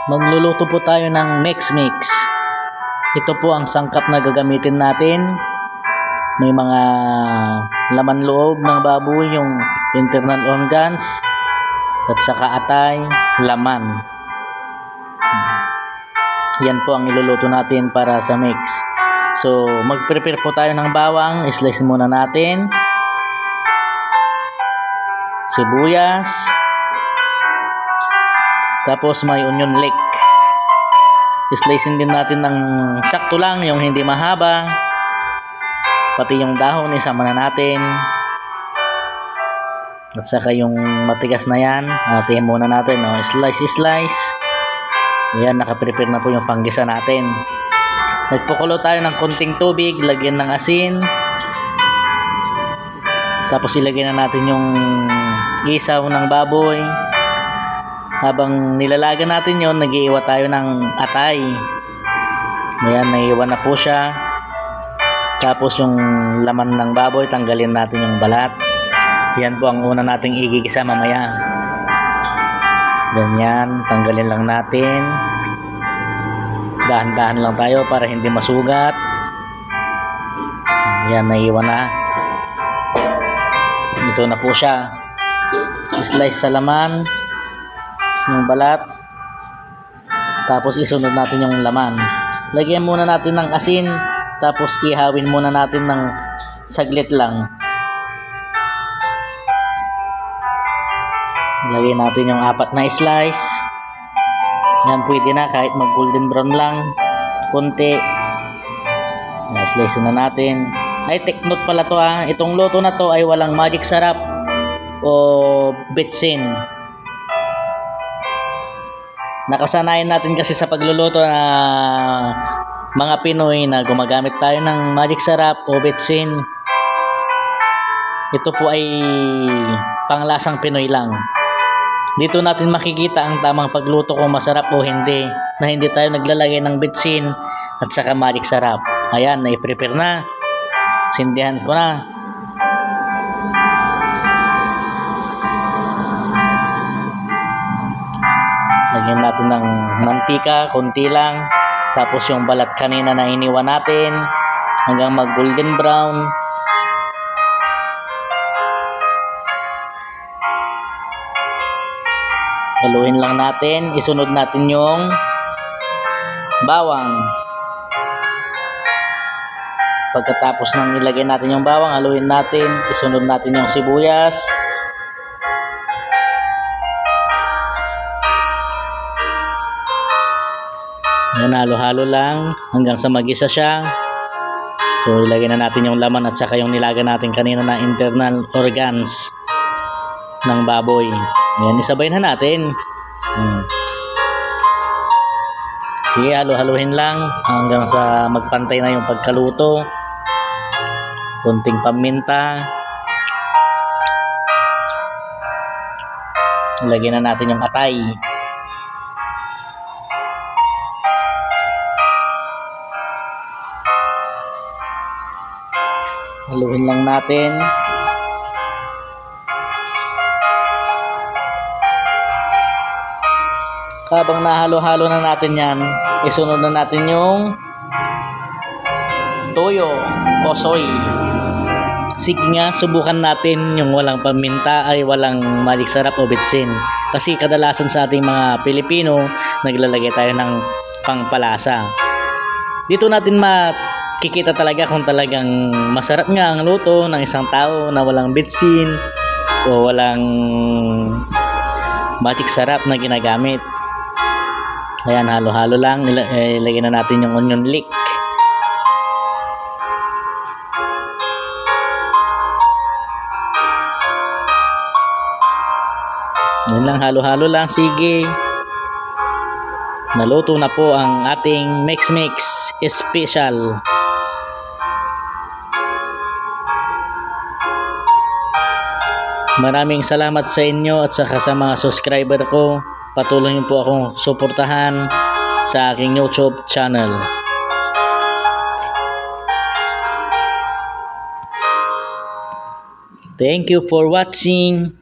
Magluluto po tayo ng mix. Ito po ang sangkap na gagamitin natin. May mga laman loob ng baboy, yung internal organs, at saka atay, laman. Yan po ang iluluto natin para sa mix. So, mag-prepare po tayo ng bawang. Slice muna natin. Sibuyas. Tapos may onion leek. Slicein din natin ng sakto lang, yung hindi mahaba. Pati yung dahon isama na natin. At saka yung matigas na yan, hatiin muna natin. No? Slice. Ayan, nakaprepare na po yung panggisa natin. Nagpakulo tayo ng konting tubig, lagyan ng asin. Tapos ilagay na natin yung isaw ng baboy. Habang nilalaga natin yon, nag-iiwa tayo ng atay. Ayan, naiiwa na po siya. Tapos yung laman ng baboy, tanggalin natin yung balat. Yan po ang una nating igigisa mamaya. Ganyan, tanggalin lang natin. Dahan-dahan lang tayo para hindi masugat. Yan, naiiwa na. Ito na po siya. Slice sa laman yung balat, tapos isunod natin yung laman. Lagyan muna natin ng asin, tapos ihawin muna natin ng saglit lang. Lagyan natin yung 4 na slice. Yan, pwede na kahit mag golden brown lang konti. Slice na natin. Ay, take note pala to ha, itong luto na to ay walang magic sarap o betsin. Nakasanayan natin kasi sa pagluluto na mga Pinoy na gumagamit tayo ng magic sarap o betsin. Ito po ay panglasang Pinoy lang. Dito natin makikita ang tamang pagluto kung masarap o hindi, na hindi tayo naglalagay ng betsin at saka magic sarap. Ayan, na-prepare na. Sindihan ko na. Lagyan natin ng mantika, konti lang. Tapos yung balat kanina na iniwan natin hanggang mag golden brown. Haluin lang natin. Isunod natin yung bawang. Pagkatapos nang ilagay natin yung bawang, haluin natin. Isunod natin yung sibuyas. Yan, halo-halo lang hanggang sa magisa siya. So, ilagay na natin yung laman at saka yung nilaga natin kanina na internal organs ng baboy. Yan, isabay na natin. Sige, halo-haluhin lang hanggang sa magpantay na yung pagkaluto. Kunting paminta. Ilagay na natin yung atay. Haluin lang natin. Habang nahalo-halo na natin yan, isunod na natin yung toyo o soy. Sige nga, subukan natin yung walang paminta ay walang magic sarap o betsin. Kasi kadalasan sa ating mga Pilipino, naglalagay tayo ng pangpalasa. Dito natin makikita talaga kung talagang masarap nga ang luto ng isang tao na walang betsin o walang magic sarap na ginagamit. Ayan, halo-halo lang. Ilagay na natin yung onion leek. Yan lang, halo-halo lang. Sige. Naluto na po ang ating mix special. Maraming salamat sa inyo at saka sa mga subscriber ko. Patuloy niyo po akong suportahan sa aking YouTube channel. Thank you for watching.